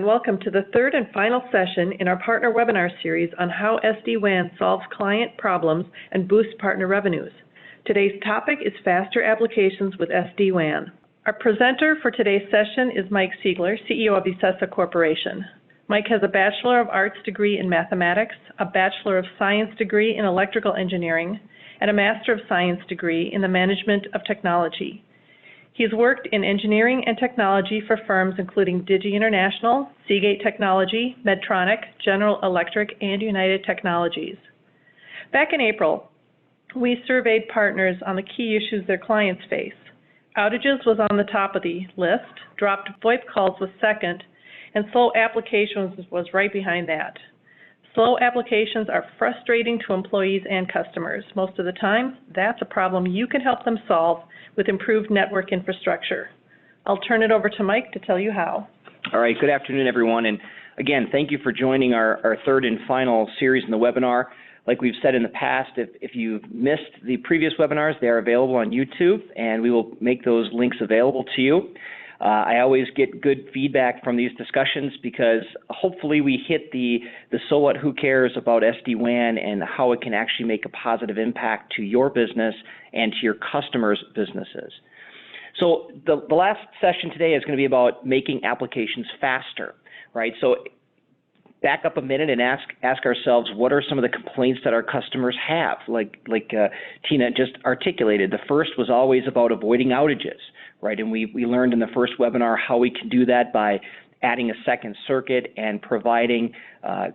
Welcome to the third and final session in our partner webinar series on how SD-WAN solves client problems and boosts partner revenues. Today's topic is faster applications with SD-WAN. Our presenter for today's session is Mike Siegler, CEO of Ecessa Corporation. Mike has a Bachelor of Arts degree in Mathematics, a Bachelor of Science degree in Electrical Engineering, and a Master of Science degree in the Management of Technology. He's worked in engineering and technology for firms including Digi International, Seagate Technology, Medtronic, General Electric, and United Technologies. Back in April, we surveyed partners on the key issues their clients face. Outages was on the top of the list, dropped VoIP calls was second, and slow applications was right behind that. Slow applications are frustrating to employees and customers. Most of the time, that's a problem you can help them solve with improved network infrastructure. I'll turn it over to Mike to tell you how. All right, good afternoon, everyone. And again, thank you for joining our third and final series in the webinar. Like we've said in the past, if you've missed the previous webinars, they are available on YouTube, and we will make those links available to you. I always get good feedback from these discussions because hopefully we hit the so what, who cares about SD-WAN and how it can actually make a positive impact to your business and to your customers' businesses. So the last session today is going to be about making applications faster, right? So back up a minute and ask ourselves, what are some of the complaints that our customers have? Like Tina just articulated, the first was always about avoiding outages, right? And we learned in the first webinar how we can do that by adding a second circuit and providing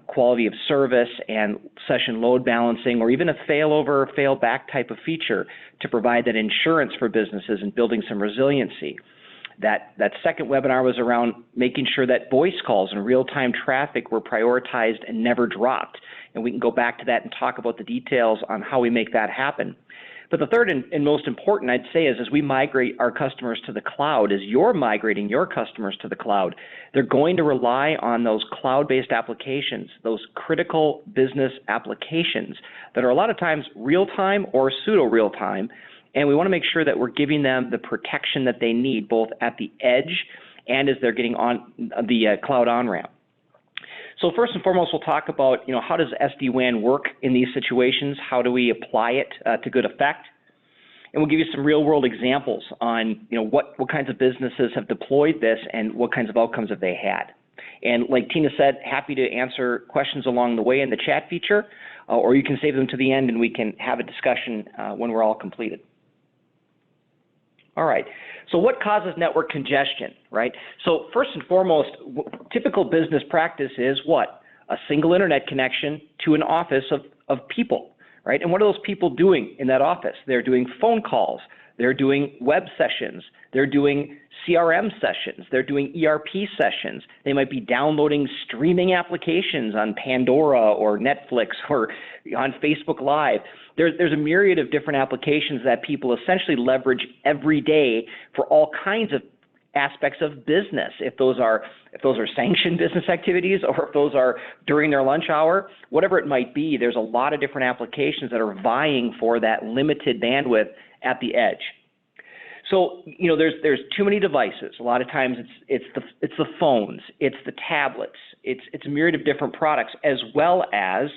quality of service and session load balancing, or even a failover, failback type of feature to provide that insurance for businesses and building some resiliency. That second webinar was around making sure that voice calls and real-time traffic were prioritized and never dropped. And we can go back to that and talk about the details on how we make that happen. But the third and most important, I'd say, is as we migrate our customers to the cloud, as you're migrating your customers to the cloud, they're going to rely on those cloud-based applications, those critical business applications that are a lot of times real-time or pseudo-real-time. And we want to make sure that we're giving them the protection that they need, both at the edge and as they're getting on the cloud on-ramp. So first and foremost, we'll talk about, how does SD-WAN work in these situations? How do we apply it to good effect? And we'll give you some real-world examples on, what kinds of businesses have deployed this and what kinds of outcomes have they had. And like Tina said, happy to answer questions along the way in the chat feature, or you can save them to the end and we can have a discussion when we're all completed. All right, so what causes network congestion, right? So first and foremost, typical business practice is what? A single internet connection to an office of people, right? And what are those people doing in that office? They're doing phone calls, they're doing web sessions, they're doing CRM sessions, they're doing ERP sessions, they might be downloading streaming applications on Pandora or Netflix or on Facebook Live. There's a myriad of different applications that people essentially leverage every day for all kinds of aspects of business. If those are sanctioned business activities, or if those are during their lunch hour, whatever it might be, there's a lot of different applications that are vying for that limited bandwidth at the edge. So there's too many devices. A lot of times it's the phones, it's the tablets, it's a myriad of different products, as well as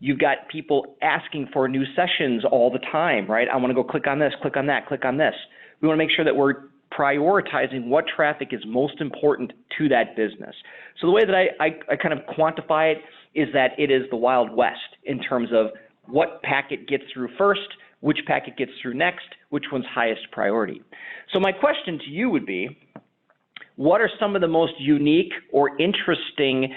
you've got people asking for new sessions all the time, right? I want to go click on this, click on that, click on this. We want to make sure that we're prioritizing what traffic is most important to that business. So the way that I kind of quantify it is that it is the Wild West in terms of what packet gets through first, which packet gets through next, which one's highest priority. So my question to you would be, what are some of the most unique or interesting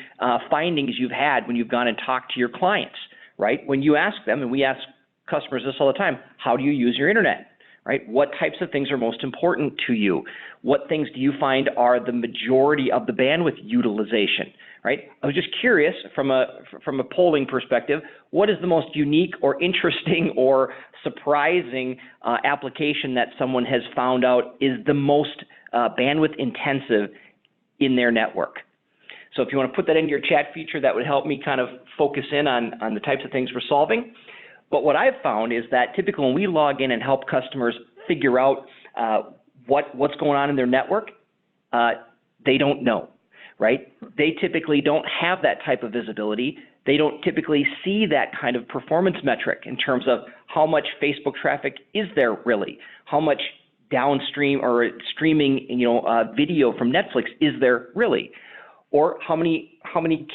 findings you've had when you've gone and talked to your clients, right? When you ask them, and we ask customers this all the time, how do you use your internet, right? What types of things are most important to you? What things do you find are the majority of the bandwidth utilization, right? I was just curious from a polling perspective, what is the most unique or interesting or surprising application that someone has found out is the most bandwidth intensive in their network? So if you want to put that into your chat feature, that would help me kind of focus in on the types of things we're solving. But what I've found is that typically when we log in and help customers figure out what's going on in their network, they don't know, right? They typically don't have that type of visibility. They don't typically see that kind of performance metric in terms of how much Facebook traffic is there really, how much downstream or streaming, video from Netflix is there really, or how many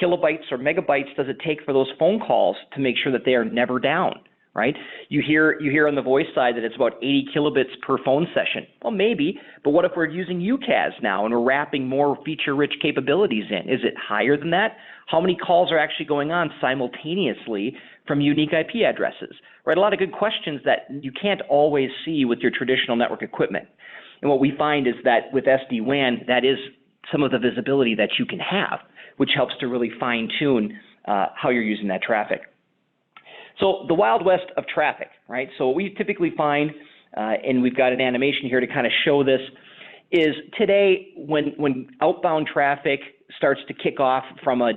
kilobytes or megabytes does it take for those phone calls to make sure that they are never down, right? You hear on the voice side that it's about 80 kilobits per phone session. Well, maybe, but what if we're using UCaaS now and we're wrapping more feature-rich capabilities in? Is it higher than that? How many calls are actually going on simultaneously from unique IP addresses, right? A lot of good questions that you can't always see with your traditional network equipment. And what we find is that with SD-WAN, that is some of the visibility that you can have, which helps to really fine-tune how you're using that traffic. So the Wild West of traffic, right? So what we typically find, and we've got an animation here to kind of show this, is today when outbound traffic starts to kick off from a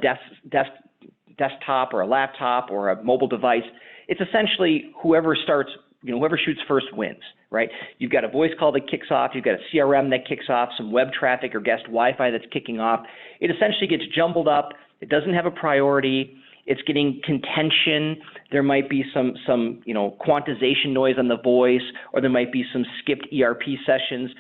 desktop or a laptop or a mobile device, it's essentially whoever shoots first wins, right? You've got a voice call that kicks off, you've got a CRM that kicks off, some web traffic or guest Wi-Fi that's kicking off. It essentially gets jumbled up. It doesn't have a priority. It's getting contention. There might be some quantization noise on the voice, or there might be some skipped ERP sessions.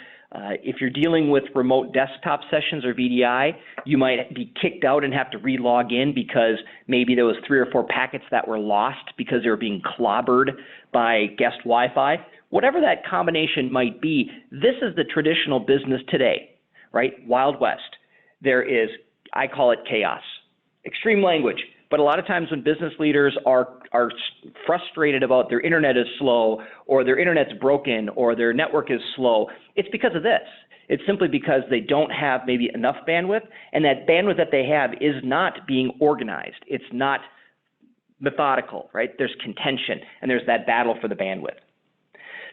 If you're dealing with remote desktop sessions or VDI, you might be kicked out and have to re-log in because maybe there was 3 or 4 packets that were lost because they were being clobbered by guest Wi-Fi. Whatever that combination might be, this is the traditional business today, right? Wild West. There is, I call it chaos. Extreme language. But a lot of times when business leaders are frustrated about their internet is slow or their internet's broken or their network is slow, it's because of this. It's simply because they don't have maybe enough bandwidth, and that bandwidth that they have is not being organized. It's not methodical, right? There's contention, and there's that battle for the bandwidth.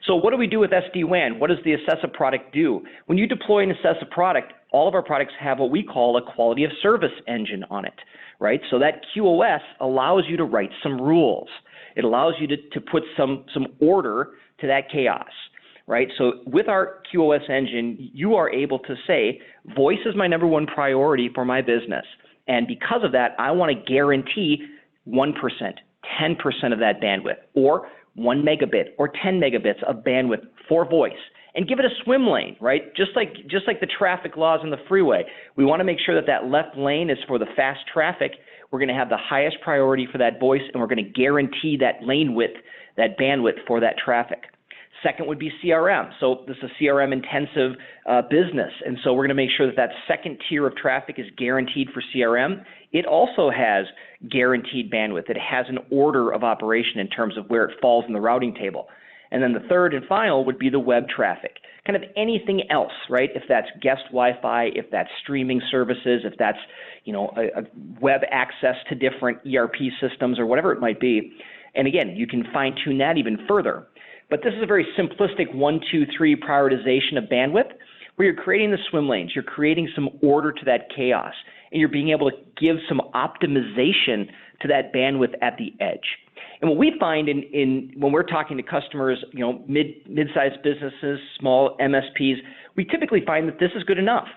So what do we do with SD-WAN? What does the Ecessa product do? When you deploy an Ecessa product, all of our products have what we call a quality of service engine on it, right? So that QoS allows you to write some rules. It allows you to put some order to that chaos, right? So with our QoS engine, you are able to say, voice is my number one priority for my business. And because of that, I want to guarantee 1%, 10% of that bandwidth, or 1 megabit or 10 megabits of bandwidth for voice, and give it a swim lane, right? Just like the traffic laws on the freeway. We want to make sure that that left lane is for the fast traffic. We're going to have the highest priority for that voice, and we're going to guarantee that lane width, that bandwidth for that traffic. Second would be CRM. So this is a CRM intensive business, and so we're going to make sure that that second tier of traffic is guaranteed for CRM. It also has guaranteed bandwidth. It has an order of operation in terms of where it falls in the routing table. And then the third and final would be the web traffic, kind of anything else, right? If that's guest Wi-Fi, if that's streaming services, if that's a web access to different ERP systems or whatever it might be. And again, you can fine tune that even further. But this is a very simplistic 1, 2, 3 prioritization of bandwidth where you're creating the swim lanes, you're creating some order to that chaos, and you're being able to give some optimization to that bandwidth at the edge. And what we find when we're talking to customers, mid-sized businesses, small MSPs, we typically find that this is good enough,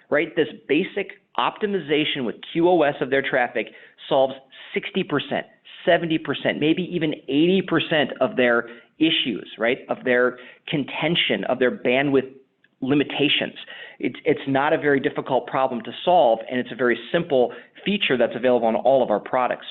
right? This basic optimization with QoS of their traffic solves 60%, 70%, maybe even 80% of their issues, right? Of their contention, of their bandwidth limitations. It's not a very difficult problem to solve, and it's a very simple feature that's available on all of our products.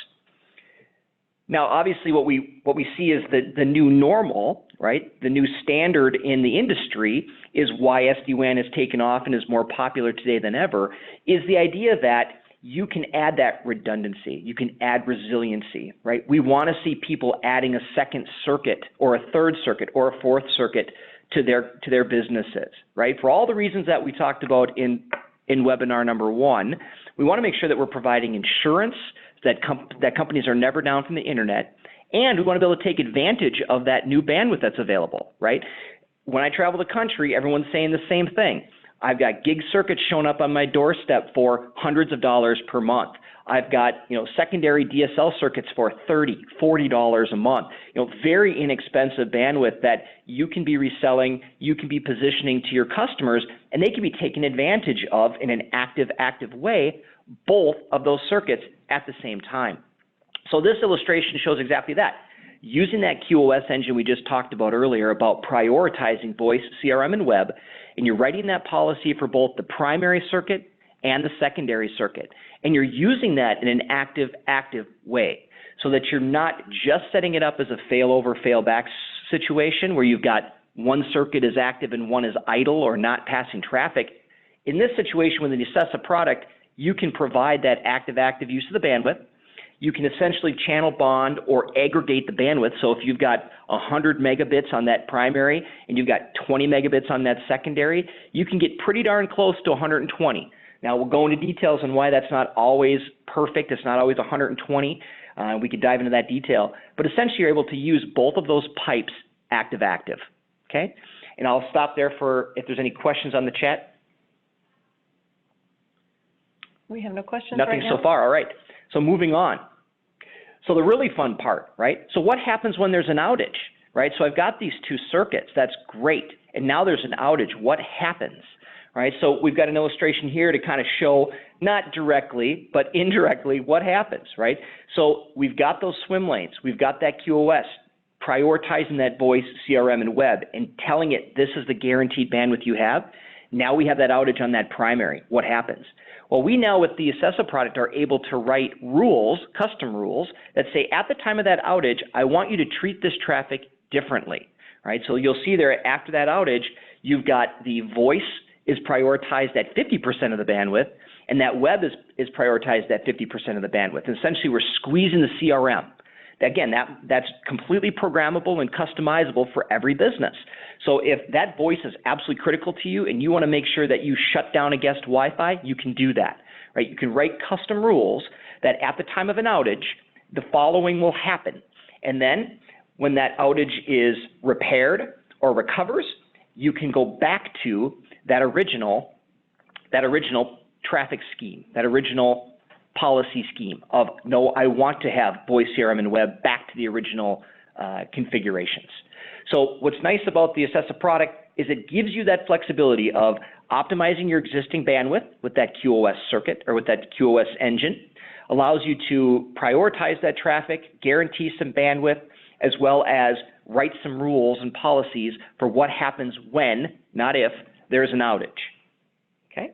Now, obviously, what we see is the new normal, right? The new standard in the industry is why SD-WAN has taken off and is more popular today than ever, is the idea that you can add that redundancy, you can add resiliency, right? We want to see people adding a second circuit or a third circuit or a fourth circuit to their businesses, right? For all the reasons that we talked about in webinar number 1, we want to make sure that we're providing insurance that companies are never down from the internet, and we want to be able to take advantage of that new bandwidth that's available, right? When I travel the country, everyone's saying the same thing. I've got gig circuits showing up on my doorstep for hundreds of dollars per month. I've got, secondary DSL circuits for $30, $40 a month. Very inexpensive bandwidth that you can be reselling, you can be positioning to your customers, and they can be taken advantage of in an active way, both of those circuits at the same time. So this illustration shows exactly that. Using that QoS engine we just talked about earlier about prioritizing voice, CRM, and web, and you're writing that policy for both the primary circuit and the secondary circuit. And you're using that in an active way so that you're not just setting it up as a failover, failback situation where you've got one circuit is active and one is idle or not passing traffic. In this situation with an Ecessa product, you can provide that active use of the bandwidth. You can essentially channel bond or aggregate the bandwidth. So if you've got 100 megabits on that primary and you've got 20 megabits on that secondary, you can get pretty darn close to 120. Now, we'll go into details on why that's not always perfect. It's not always 120. We could dive into that detail. But essentially, you're able to use both of those pipes active. Okay? And I'll stop there for if there's any questions on the chat. We have no questions Nothing right now. so far. All right. So moving on. So the really fun part, right? So what happens when there's an outage, right? So I've got these two circuits. That's great. And now there's an outage. What happens? Right, so we've got an illustration here to kind of show, not directly, but indirectly, what happens, right? So we've got those swim lanes. We've got that QoS, prioritizing that voice, CRM, and web, and telling it this is the guaranteed bandwidth you have. Now we have that outage on that primary. What happens? Well, we now, with the Ecessa product, are able to write rules, custom rules, that say at the time of that outage, I want you to treat this traffic differently, right? So you'll see there after that outage, you've got the voice is prioritized at 50% of the bandwidth, and that web is prioritized at 50% of the bandwidth. And essentially, we're squeezing the CRM. Again, that's completely programmable and customizable for every business. So if that voice is absolutely critical to you and you want to make sure that you shut down a guest Wi-Fi, you can do that, right? You can write custom rules that at the time of an outage, the following will happen. And then when that outage is repaired or recovers, you can go back to that original traffic scheme, that original policy scheme of, no, I want to have voice, CRM, and web back to the original configurations. So what's nice about the Ecessa product is it gives you that flexibility of optimizing your existing bandwidth with that QoS circuit or with that QoS engine, allows you to prioritize that traffic, guarantee some bandwidth, as well as write some rules and policies for what happens when, not if, there's an outage. Okay?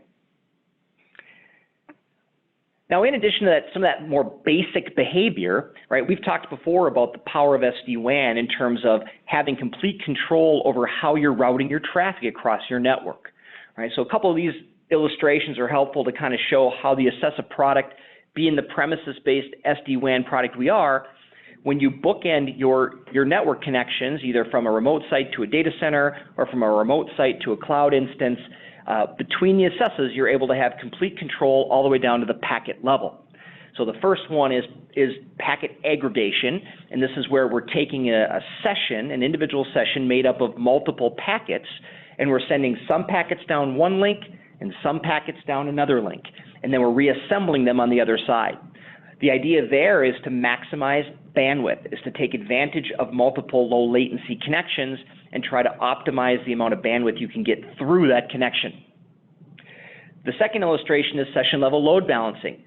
Now, in addition to that, some of that more basic behavior, right, we've talked before about the power of SD-WAN in terms of having complete control over how you're routing your traffic across your network. Right? So a couple of these illustrations are helpful to kind of show how the Ecessa product, being the premises-based SD-WAN product we are, when you bookend your network connections, either from a remote site to a data center or from a remote site to a cloud instance, between the Ecessas, you're able to have complete control all the way down to the packet level. So the first one is packet aggregation, and this is where we're taking a session, an individual session made up of multiple packets, and we're sending some packets down one link and some packets down another link, and then we're reassembling them on the other side. The idea there is to maximize bandwidth, is to take advantage of multiple low latency connections and try to optimize the amount of bandwidth you can get through that connection. The second illustration is session level load balancing.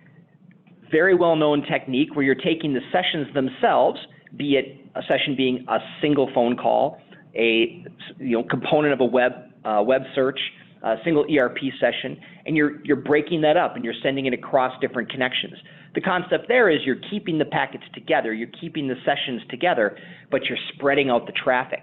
Very well known technique where you're taking the sessions themselves, be it a session being a single phone call, a component of a web search, a single ERP session, and you're breaking that up and you're sending it across different connections. The concept there is you're keeping the packets together, you're keeping the sessions together, but you're spreading out the traffic.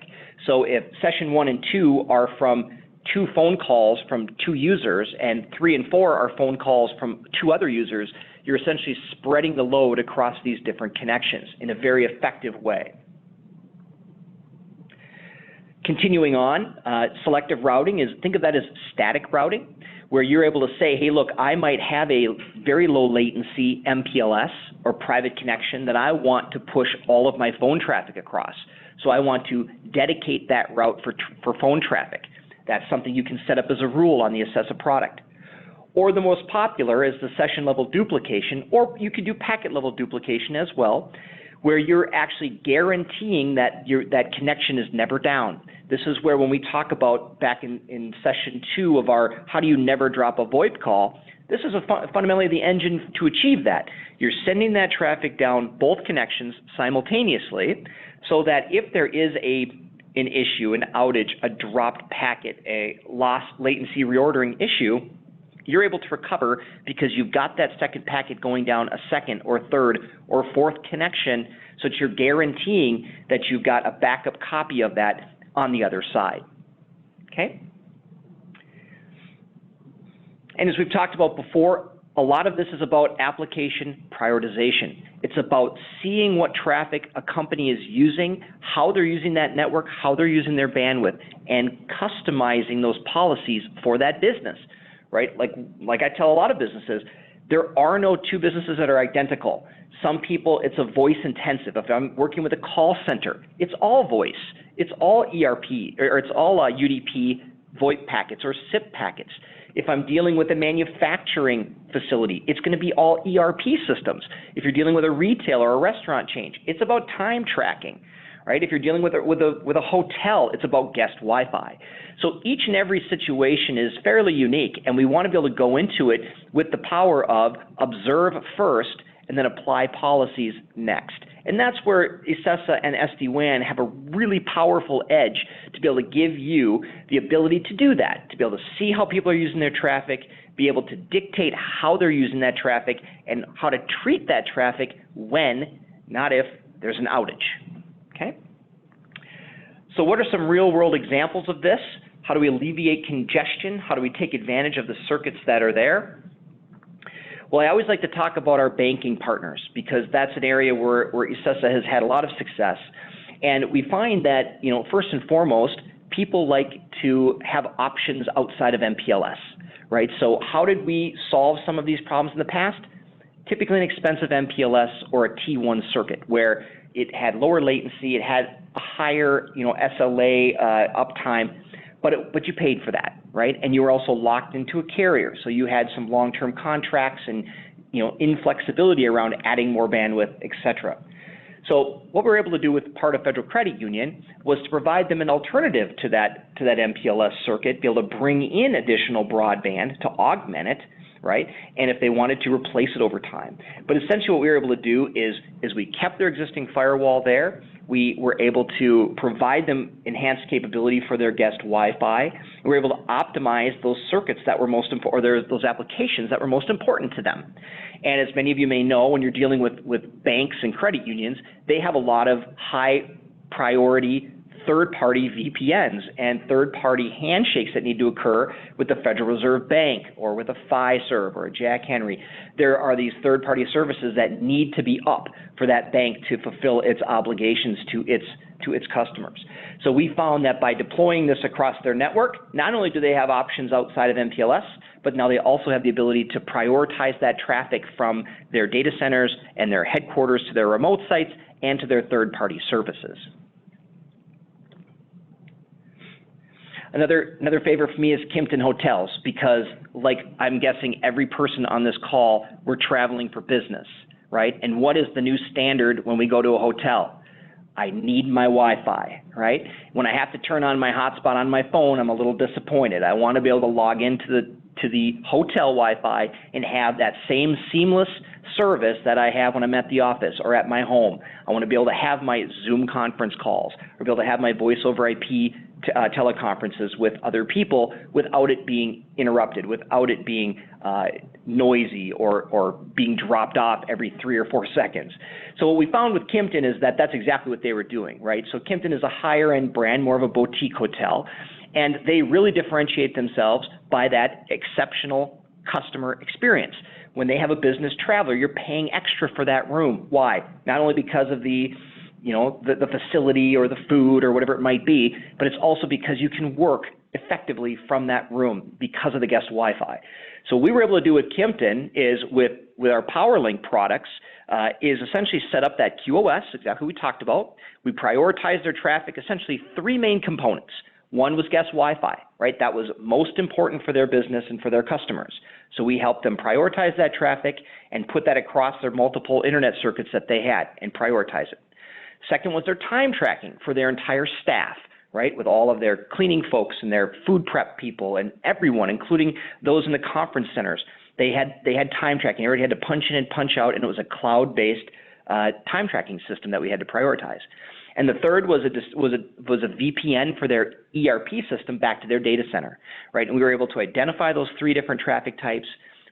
So if session 1 and 2 are from 2 phone calls from 2 users and 3 and 4 are phone calls from 2 other users, you're essentially spreading the load across these different connections in a very effective way. Continuing on, selective routing is, think of that as static routing, where you're able to say, hey, look, I might have a very low latency MPLS or private connection that I want to push all of my phone traffic across. So I want to dedicate that route for phone traffic. That's something you can set up as a rule on the Ecessa product. Or the most popular is the session level duplication, or you could do packet level duplication as well, where you're actually guaranteeing that that connection is never down. This is where, when we talk about back in session 2 of our how do you never drop a VoIP call, this is fundamentally the engine to achieve that. You're sending that traffic down both connections simultaneously, so that if there is an issue, an outage, a dropped packet, a lost latency reordering issue, you're able to recover because you've got that second packet going down a second or third or fourth connection, so that you're guaranteeing that you've got a backup copy of that on the other side. Okay? And as we've talked about before, a lot of this is about application prioritization. It's about seeing what traffic a company is using, how they're using that network, how they're using their bandwidth, and customizing those policies for that business. Right? Like I tell a lot of businesses, there are no two businesses that are identical. Some people, it's a voice intensive. If I'm working with a call center, it's all voice. It's all ERP, or it's all UDP VoIP packets or SIP packets. If I'm dealing with a manufacturing facility, it's going to be all ERP systems. If you're dealing with a retailer or a restaurant chain, it's about time tracking. Right? If you're dealing with a hotel, it's about guest Wi-Fi. So each and every situation is fairly unique, and we want to be able to go into it with the power of observe first and then apply policies next. And that's where Ecessa and SD-WAN have a really powerful edge to be able to give you the ability to do that, to be able to see how people are using their traffic, be able to dictate how they're using that traffic, and how to treat that traffic when, not if, there's an outage. Okay? So what are some real-world examples of this? How do we alleviate congestion? How do we take advantage of the circuits that are there? Well, I always like to talk about our banking partners, because that's an area where Ecessa has had a lot of success. And we find that, first and foremost, people like to have options outside of MPLS, right? So how did we solve some of these problems in the past? Typically an expensive MPLS or a T1 circuit, where it had lower latency, it had a higher, SLA uptime, but you paid for that, right? And you were also locked into a carrier, so you had some long-term contracts and, inflexibility around adding more bandwidth, et cetera. So what we were able to do with part of Federal Credit Union was to provide them an alternative to that MPLS circuit, be able to bring in additional broadband to augment it, right? And if they wanted to replace it over time. But essentially what we were able to do is we kept their existing firewall there. We were able to provide them enhanced capability for their guest Wi-Fi. We were able to optimize those circuits that were most important, or those applications that were most important to them. And as many of you may know, when you're dealing with banks and credit unions, they have a lot of high priority third-party VPNs and third-party handshakes that need to occur with the Federal Reserve Bank or with a Fiserv or a Jack Henry. There are these third-party services that need to be up for that bank to fulfill its obligations to its customers. So we found that by deploying this across their network, not only do they have options outside of MPLS, but now they also have the ability to prioritize that traffic from their data centers and their headquarters to their remote sites and to their third-party services. Another favorite for me is Kimpton Hotels, because, like I'm guessing every person on this call, we're traveling for business, right? And what is the new standard when we go to a hotel? I need my Wi-Fi, right? When I have to turn on my hotspot on my phone, I'm a little disappointed. I want to be able to log into the hotel Wi-Fi and have that same seamless service that I have when I'm at the office or at my home. I want to be able to have my Zoom conference calls or be able to have my voice over IP teleconferences with other people without it being interrupted, without it being noisy or being dropped off every 3 or 4 seconds. So what we found with Kimpton is that that's exactly what they were doing, right? So Kimpton is a higher end brand, more of a boutique hotel, and they really differentiate themselves by that exceptional customer experience. When they have a business traveler, you're paying extra for that room. Why? Not only because of the facility or the food or whatever it might be, but it's also because you can work effectively from that room because of the guest Wi-Fi. So what we were able to do with Kimpton is with our PowerLink products is essentially set up that QoS, exactly what we talked about. We prioritize their traffic, essentially 3 main components. One was guest Wi-Fi, right? That was most important for their business and for their customers. So we helped them prioritize that traffic and put that across their multiple internet circuits that they had and prioritize it. Second was their time tracking for their entire staff, right, with all of their cleaning folks and their food prep people and everyone, including those in the conference centers. They had time tracking. They already had to punch in and punch out, and it was a cloud-based time tracking system that we had to prioritize. And the third was a VPN for their ERP system back to their data center, right? And we were able to identify those 3 different traffic types,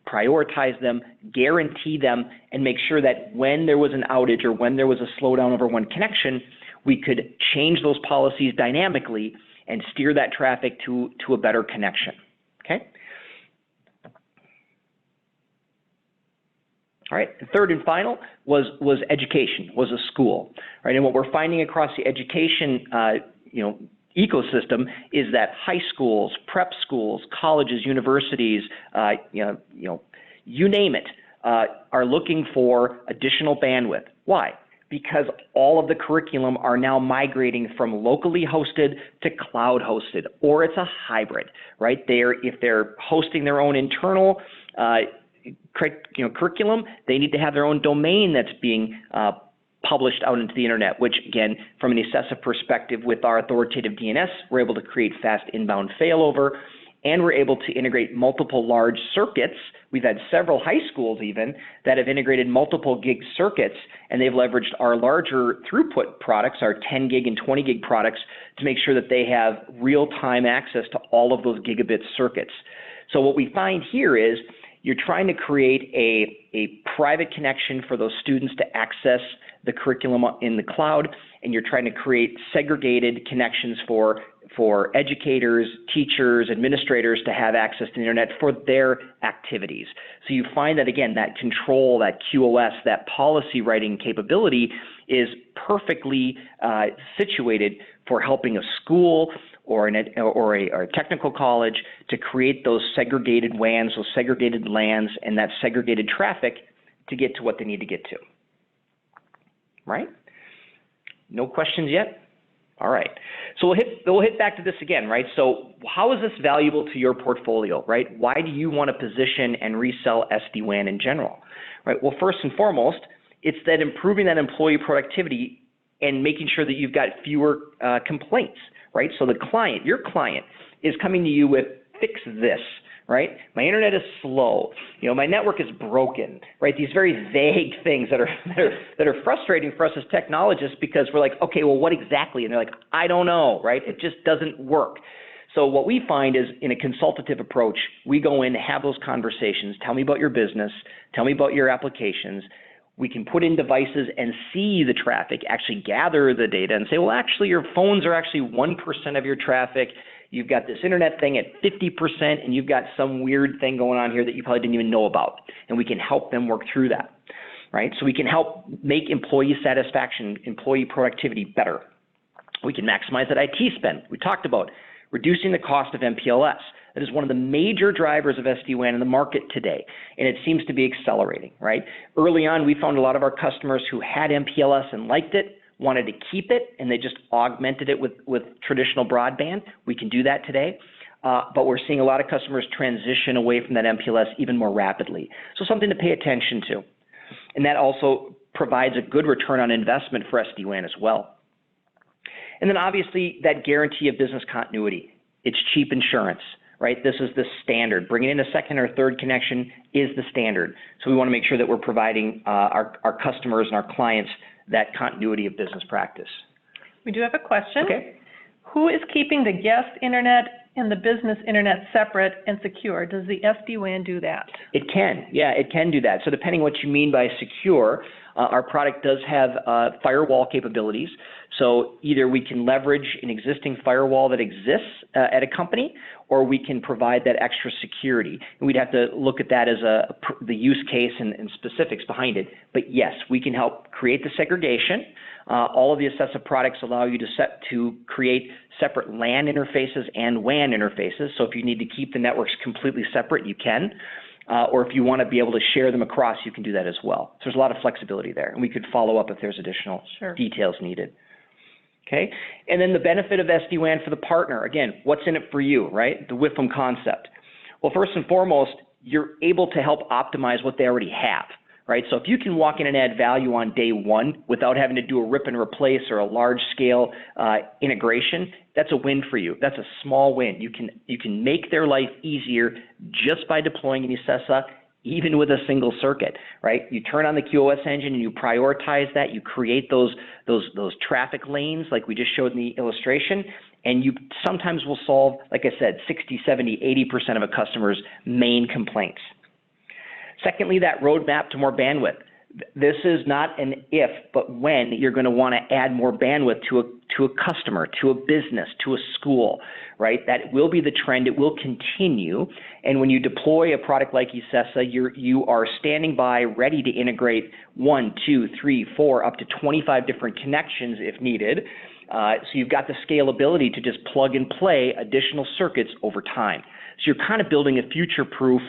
prioritize them, guarantee them, and make sure that when there was an outage or when there was a slowdown over one connection, we could change those policies dynamically and steer that traffic to a better connection, okay? All right, the third and final was education, was a school, right? And what we're finding across the education, ecosystem is that high schools, prep schools, colleges, universities, you name it, are looking for additional bandwidth. Why? Because all of the curriculum are now migrating from locally hosted to cloud hosted, or it's a hybrid, right? If they're hosting their own internal curriculum, they need to have their own domain that's being published out into the internet, which again, from an Ecessa perspective with our authoritative DNS, we're able to create fast inbound failover, and we're able to integrate multiple large circuits. We've had several high schools even that have integrated multiple gig circuits, and they've leveraged our larger throughput products, our 10 gig and 20 gig products, to make sure that they have real-time access to all of those gigabit circuits. So what we find here is you're trying to create a private connection for those students to access the curriculum in the cloud, and you're trying to create segregated connections for educators, teachers, administrators to have access to the internet for their activities. So you find that, again, that control, that QoS, that policy writing capability is perfectly situated for helping a school or a technical college to create those segregated WANs, those segregated LANs, and that segregated traffic to get to what they need to get to. Right? No questions yet? All right. So we'll hit back to this again, right? So how is this valuable to your portfolio, right? Why do you want to position and resell SD-WAN in general, right? Well, first and foremost, it's that improving that employee productivity and making sure that you've got fewer complaints, right? So the client, your client, is coming to you with, fix this, right? My internet is slow. My network is broken, right? These very vague things that are frustrating for us as technologists, because we're like, okay, well, what exactly? And they're like, I don't know, right? It just doesn't work. So what we find is, in a consultative approach, we go in, have those conversations. Tell me about your business. Tell me about your applications. We can put in devices and see the traffic, actually gather the data and say, well, actually, your phones are actually 1% of your traffic. You've got this internet thing at 50%, and you've got some weird thing going on here that you probably didn't even know about. And we can help them work through that, right? So we can help make employee satisfaction, employee productivity better. We can maximize that IT spend. We talked about reducing the cost of MPLS. That is one of the major drivers of SD-WAN in the market today, and it seems to be accelerating, right? Early on, we found a lot of our customers who had MPLS and liked it, wanted to keep it, and they just augmented it with traditional broadband. We can do that today, but we're seeing a lot of customers transition away from that MPLS even more rapidly. So something to pay attention to. And that also provides a good return on investment for SD-WAN as well. And then obviously that guarantee of business continuity. It's cheap insurance, right? This is the standard. Bringing in a second or third connection is the standard. So we want to make sure that we're providing our customers and our clients that continuity of business practice. We do have a question. Okay. Who is keeping the guest internet and the business internet separate and secure? Does the SD-WAN do that? It can. Yeah, it can do that. So depending what you mean by secure, our product does have firewall capabilities. So either we can leverage an existing firewall that exists at a company, or we can provide that extra security. And we'd have to look at that as the use case and specifics behind it. But yes, we can help create the segregation. All of the Ecessa products allow you to create separate LAN interfaces and WAN interfaces. So if you need to keep the networks completely separate, you can. Or if you want to be able to share them across, you can do that as well. So there's a lot of flexibility there, and we could follow up if there's additional details needed. Okay, and then the benefit of SD-WAN for the partner, again, what's in it for you, right? The with them concept. Well, first and foremost, you're able to help optimize what they already have, right? So if you can walk in and add value on day one without having to do a rip and replace or a large scale integration, that's a win for you. That's a small win. You can make their life easier just by deploying an Ecessa, even with a single circuit, right? You turn on the QoS engine and you prioritize that. You create those traffic lanes like we just showed in the illustration, and you sometimes will solve, like I said, 60, 70, 80% of a customer's main complaints. Secondly, that roadmap to more bandwidth. This is not an if, but when you're going to want to add more bandwidth to a customer, to a business, to a school, right? That will be the trend. It will continue. And when you deploy a product like Ecessa, you are standing by, ready to integrate 1, 2, 3, 4, up to 25 different connections if needed. So you've got the scalability to just plug and play additional circuits over time. So you're kind of building a future-proof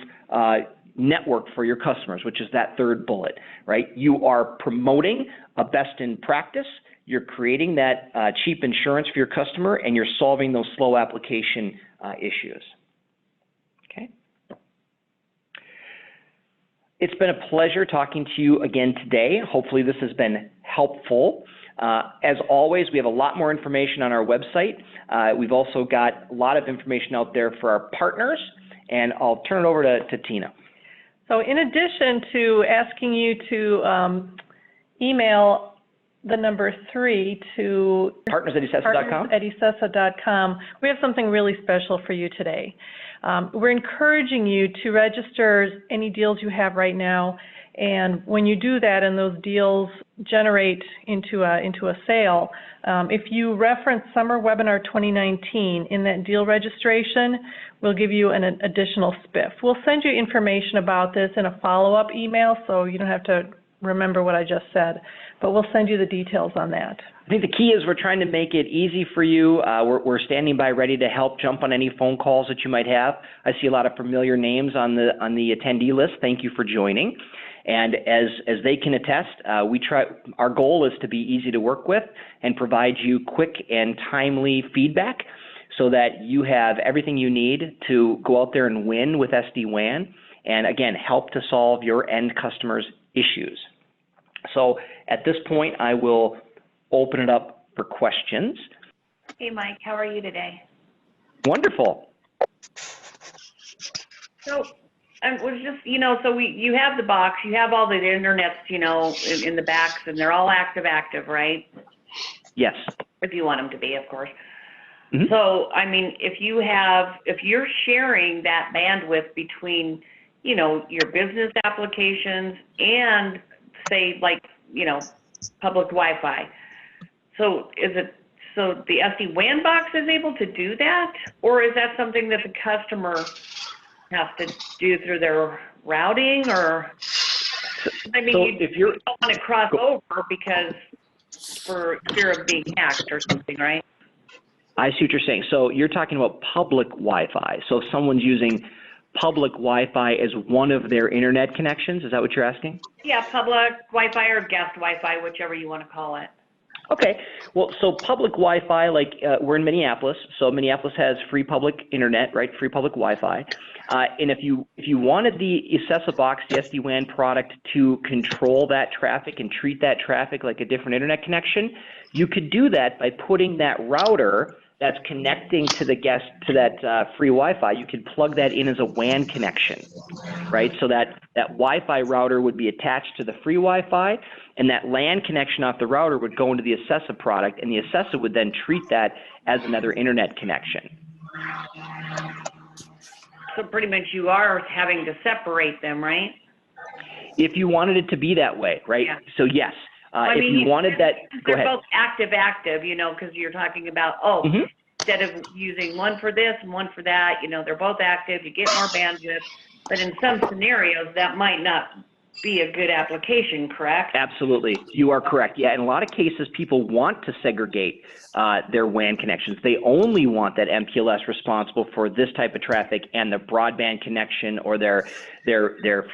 network for your customers, which is that third bullet, right? You are promoting a best in practice, you're creating that cheap insurance for your customer, and you're solving those slow application issues. Okay. It's been a pleasure talking to you again today. Hopefully this has been helpful. As always, we have a lot more information on our website. We've also got a lot of information out there for our partners, and I'll turn it over to Tina. So in addition to asking you to email the number 3 to partners@ecessa.com, partners@ecessa.com, we have something really special for you today. We're encouraging you to register any deals you have right now, and when you do that and those deals generate into a sale, if you reference Summer Webinar 2019 in that deal registration, we'll give you an additional spiff. We'll send you information about this in a follow-up email, so you don't have to remember what I just said, but we'll send you the details on that. I think the key is we're trying to make it easy for you. We're standing by ready to help jump on any phone calls that you might have. I see a lot of familiar names on the attendee list. Thank you for joining. And as they can attest, our goal is to be easy to work with and provide you quick and timely feedback so that you have everything you need to go out there and win with SD-WAN and, again, help to solve your end customers' issues. So at this point, I will open it up for questions. Hey, Mike, how are you today? Wonderful. So I was just, so you have the box, you have all the internets, in the backs, and they're all active, right? Yes. If you want them to be, of course. Mm-hmm. So, I mean, if you're sharing that bandwidth between, your business applications and say public Wi-Fi. So so the SD-WAN box is able to do that, or is that something that the customer has to do through their routing, or you don't want to cross over because for fear of being hacked or something, right? I see what you're saying. So you're talking about public Wi-Fi. So if someone's using public Wi-Fi as one of their internet connections, is that what you're asking? Yeah, public Wi-Fi or guest Wi-Fi, whichever you want to call it. Okay. Well, so public Wi-Fi, we're in Minneapolis, so Minneapolis has free public internet, right? Free public Wi-Fi. And if you wanted the Ecessa box, the SD-WAN product, to control that traffic and treat that traffic like a different internet connection, you could do that by putting that router that's connecting to that free Wi-Fi. You could plug that in as a WAN connection, right? So that Wi-Fi router would be attached to the free Wi-Fi, and that LAN connection off the router would go into the Ecessa product, and the Ecessa would then treat that as another internet connection. So pretty much you are having to separate them, right? If you wanted it to be that way, right? Yeah. So yes. If you wanted that, go ahead. They're both active, because you're talking about, instead of using one for this and one for that, they're both active, you get more bandwidth, but in some scenarios that might not be a good application, correct? Absolutely. You are correct. Yeah, in a lot of cases, people want to segregate their WAN connections. They only want that MPLS responsible for this type of traffic and the broadband connection or their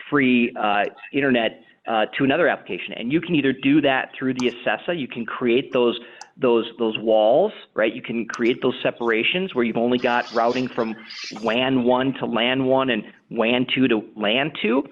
free internet to another application. And you can either do that through the Ecessa. You can create those those walls, right? You can create those separations where you've only got routing from WAN 1 to LAN 1 and WAN 2 to LAN 2,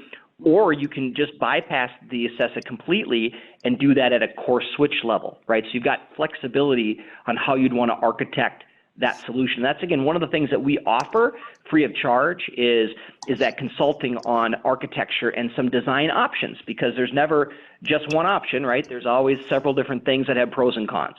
or you can just bypass the Ecessa completely and do that at a core switch level, right? So you've got flexibility on how you'd want to architect that solution. That's, again, one of the things that we offer free of charge is that consulting on architecture and some design options, because there's never just one option, right? There's always several different things that have pros and cons.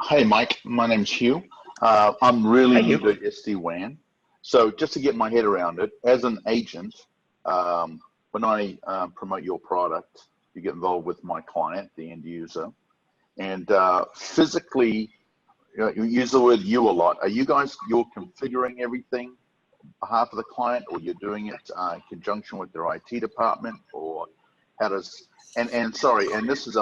Hey, Mike, my name's Hugh. I'm really new to SD-WAN. So just to get my head around it, as an agent, when I promote your product, you get involved with my client, the end user, and physically, you use the word "you" a lot. Are you guys, you're configuring everything on behalf of the client, or you're doing it in conjunction with their IT department, or how does, and sorry, and this is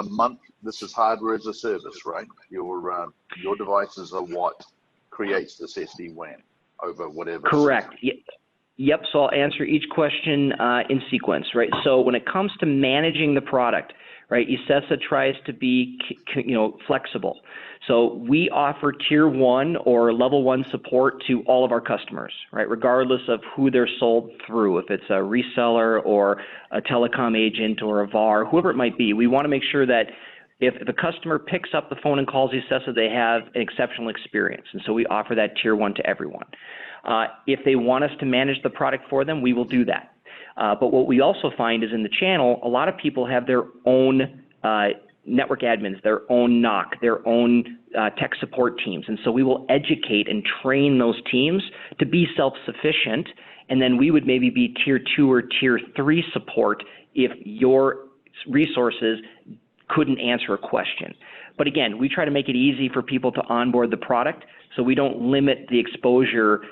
this is hardware as a service, right? Your devices are what creates this SD-WAN over whatever. Correct. Yep, so I'll answer each question in sequence, right? So when it comes to managing the product, right, Ecessa tries to be, flexible. So we offer tier 1 or level 1 support to all of our customers, right, regardless of who they're sold through, if it's a reseller or a telecom agent or a VAR, whoever it might be. We want to make sure that if the customer picks up the phone and calls Ecessa, they have an exceptional experience. And so we offer that tier 1 to everyone. If they want us to manage the product for them, we will do that. But what we also find is in the channel, a lot of people have their own network admins, their own NOC, their own tech support teams. And so we will educate and train those teams to be self-sufficient. And then we would maybe be tier 2 or tier 3 support if your resources couldn't answer a question. But again, we try to make it easy for people to onboard the product, so we don't limit the exposure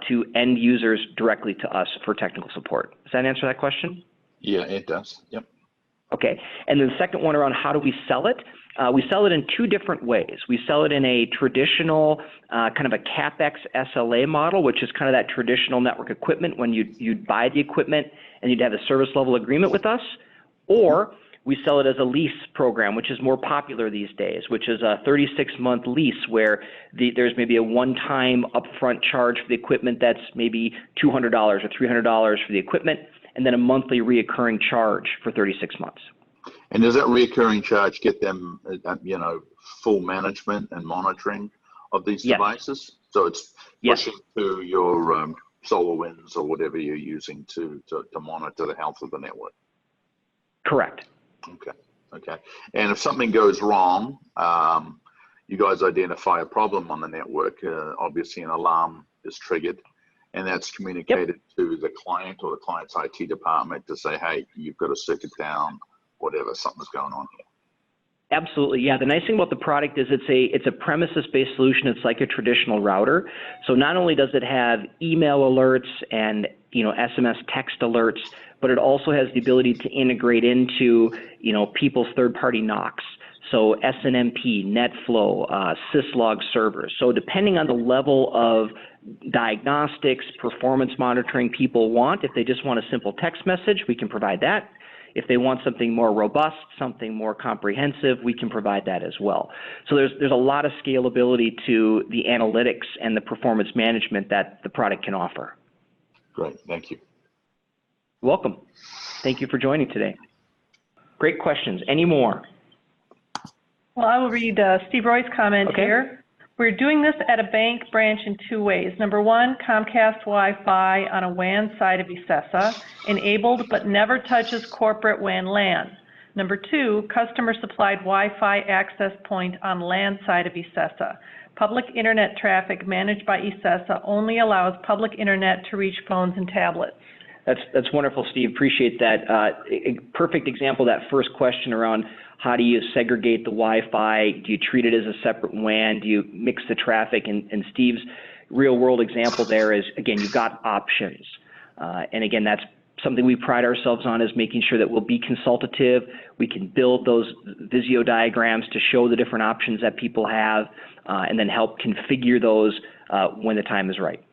to end users directly to us for technical support. Does that answer that question? Yeah, it does. Yep. Okay. And then the second one around how do we sell it? We sell it in 2 different ways. We sell it in a traditional kind of a CapEx SLA model, which is kind of that traditional network equipment when you'd buy the equipment and you'd have a service level agreement with us, or we sell it as a lease program, which is more popular these days, which is a 36-month lease where there's maybe a one-time upfront charge for the equipment that's maybe $200 or $300 for the equipment, and then a monthly reoccurring charge for 36 months. And does that reoccurring charge get them, full management and monitoring of these devices? So it's pushing to your SolarWinds or whatever you're using to monitor the health of the network. Correct. Okay. And if something goes wrong, you guys identify a problem on the network. Obviously, an alarm is triggered, and that's communicated to the client or the client's IT department to say, hey, you've got a circuit down, whatever, something's going on here. Absolutely, yeah. The nice thing about the product is it's a premises-based solution. It's like a traditional router. So not only does it have email alerts and SMS text alerts, but it also has the ability to integrate into people's third-party NOCs. So SNMP, NetFlow, syslog servers. So depending on the level of diagnostics, performance monitoring people want, if they just want a simple text message, we can provide that. If they want something more robust, something more comprehensive, we can provide that as well. So there's a lot of scalability to the analytics and the performance management that the product can offer. Great, thank you. You're welcome. Thank you for joining today. Great questions. Any more? Well, I will read Steve Roy's comment here. We're doing this at a bank branch in 2 ways. Number 1, Comcast Wi-Fi on a WAN side of Ecessa, enabled but never touches corporate WAN LAN. Number 2, customer supplied Wi-Fi access point on LAN side of Ecessa. Public internet traffic managed by Ecessa only allows public internet to reach phones and tablets. That's wonderful, Steve. Appreciate that. A perfect example of that first question around how do you segregate the Wi-Fi? Do you treat it as a separate WAN? Do you mix the traffic? And Steve's real-world example there is, again, you've got options. And again, that's something we pride ourselves on, is making sure that we'll be consultative. We can build those Visio diagrams to show the different options that people have, and then help configure those when the time is right.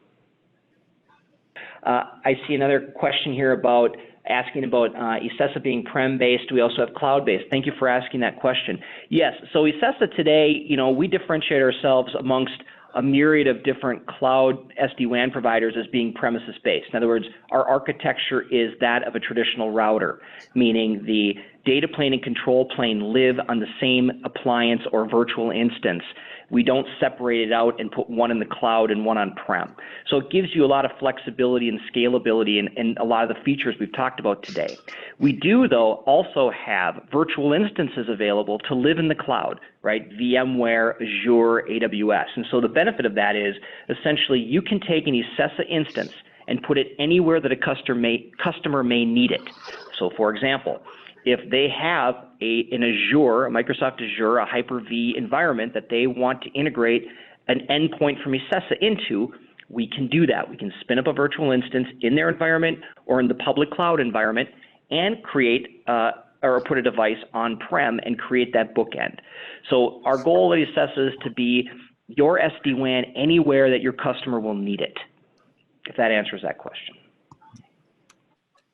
I see another question here about asking about Ecessa being prem-based. We also have cloud-based. Thank you for asking that question. Yes, so Ecessa today, we differentiate ourselves amongst a myriad of different cloud SD-WAN providers as being premises-based. In other words, our architecture is that of a traditional router, meaning the data plane and control plane live on the same appliance or virtual instance. We don't separate it out and put one in the cloud and one on-prem. So it gives you a lot of flexibility and scalability and a lot of the features we've talked about today. We do, though, also have virtual instances available to live in the cloud, right? VMware, Azure, AWS. And so the benefit of that is essentially you can take an Ecessa instance and put it anywhere that a customer may need it. So for example, if they have an Azure, a Microsoft Azure, a Hyper-V environment that they want to integrate an endpoint from Ecessa into, we can do that. We can spin up a virtual instance in their environment or in the public cloud environment and create or put a device on-prem and create that bookend. So our goal at Ecessa is to be your SD-WAN anywhere that your customer will need it, if that answers that question.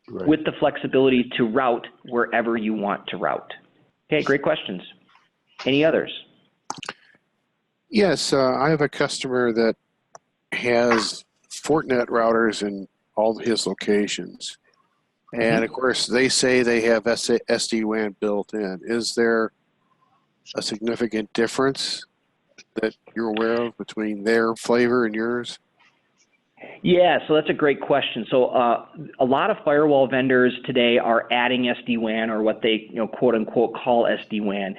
Right. With the flexibility to route wherever you want to route. Okay, great questions. Any others? Yes, I have a customer that has Fortinet routers in all his locations. And of course, they say they have SD-WAN built in. Is there a significant difference that you're aware of between their flavor and yours? Yeah, so that's a great question. So a lot of firewall vendors today are adding SD-WAN or what they quote unquote call SD-WAN.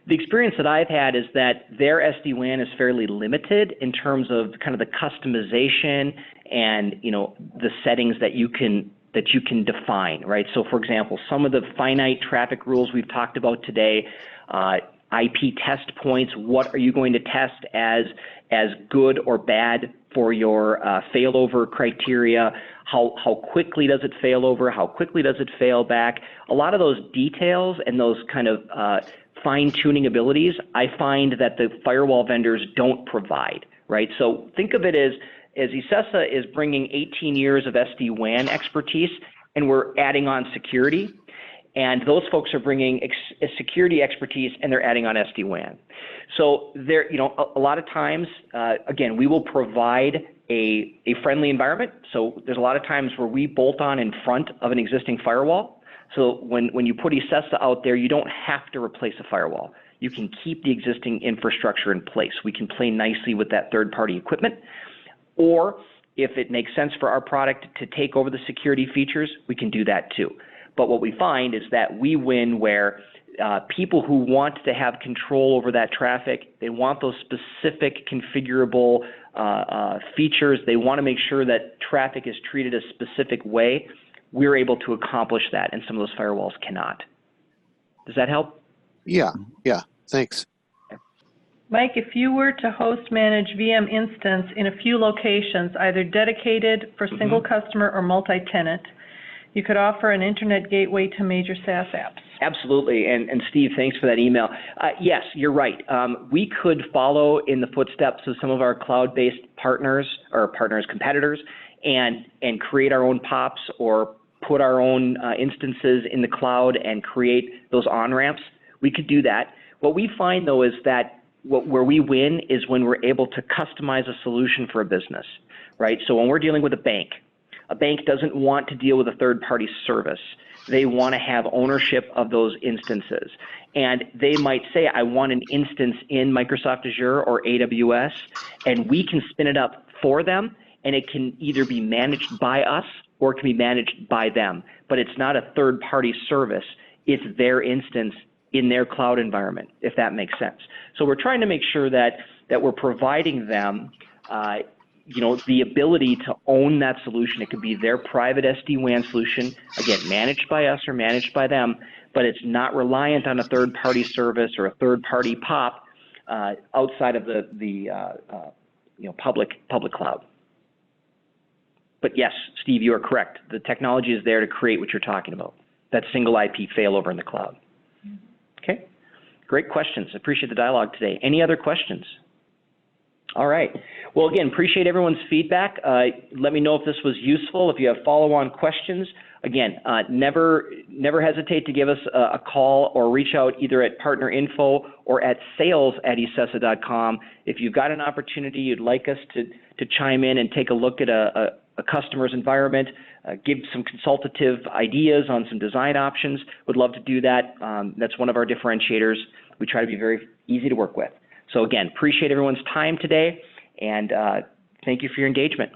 The experience that I've had is that their SD-WAN is fairly limited in terms of kind of the customization and the settings that you can define, right? So for example, some of the finite traffic rules we've talked about today, IP test points, what are you going to test as good or bad for your failover criteria, how quickly does it fail over, how quickly does it fail back. A lot of those details and those kind of fine-tuning abilities, I find that the firewall vendors don't provide, right? So think of it as Ecessa is bringing 18 years of SD-WAN expertise, and we're adding on security. And those folks are bringing security expertise, and they're adding on SD-WAN. So there, a lot of times, again, we will provide a friendly environment. So there's a lot of times where we bolt on in front of an existing firewall. So when you put Ecessa out there, you don't have to replace a firewall. You can keep the existing infrastructure in place. We can play nicely with that third-party equipment. Or if it makes sense for our product to take over the security features, we can do that too. But what we find is that we win where people who want to have control over that traffic, they want those specific configurable features. They want to make sure that traffic is treated a specific way. We're able to accomplish that, and some of those firewalls cannot. Does that help? Yeah, thanks. Mike, if you were to host manage VM instance in a few locations, either dedicated for single customer or multi-tenant, you could offer an internet gateway to major SaaS apps. Absolutely, and Steve, thanks for that email. Yes, you're right. We could follow in the footsteps of some of our cloud-based partners or competitors and create our own POPs or put our own instances in the cloud and create those on-ramps. We could do that. What we find, though, is that where we win is when we're able to customize a solution for a business, right? So when we're dealing with a bank doesn't want to deal with a third-party service. They want to have ownership of those instances. And they might say, I want an instance in Microsoft Azure or AWS, and we can spin it up for them, and it can either be managed by us or it can be managed by them. But it's not a third-party service. It's their instance in their cloud environment, if that makes sense. So we're trying to make sure that we're providing them the ability to own that solution. It could be their private SD-WAN solution, again, managed by us or managed by them, but it's not reliant on a third-party service or a third-party POP outside of the public cloud. But yes, Steve, you are correct. The technology is there to create what you're talking about, that single IP failover in the cloud. Okay, great questions. Appreciate the dialogue today. Any other questions? All right. Well, again, appreciate everyone's feedback. Let me know if this was useful. If you have follow-on questions, again, never hesitate to give us a call or reach out either at partnerinfo or at sales@ecessa.com. If you've got an opportunity you'd like us to chime in and take a look at a customer's environment, give some consultative ideas on some design options, would love to do that. That's one of our differentiators. We try to be very easy to work with. So again, appreciate everyone's time today, and thank you for your engagement.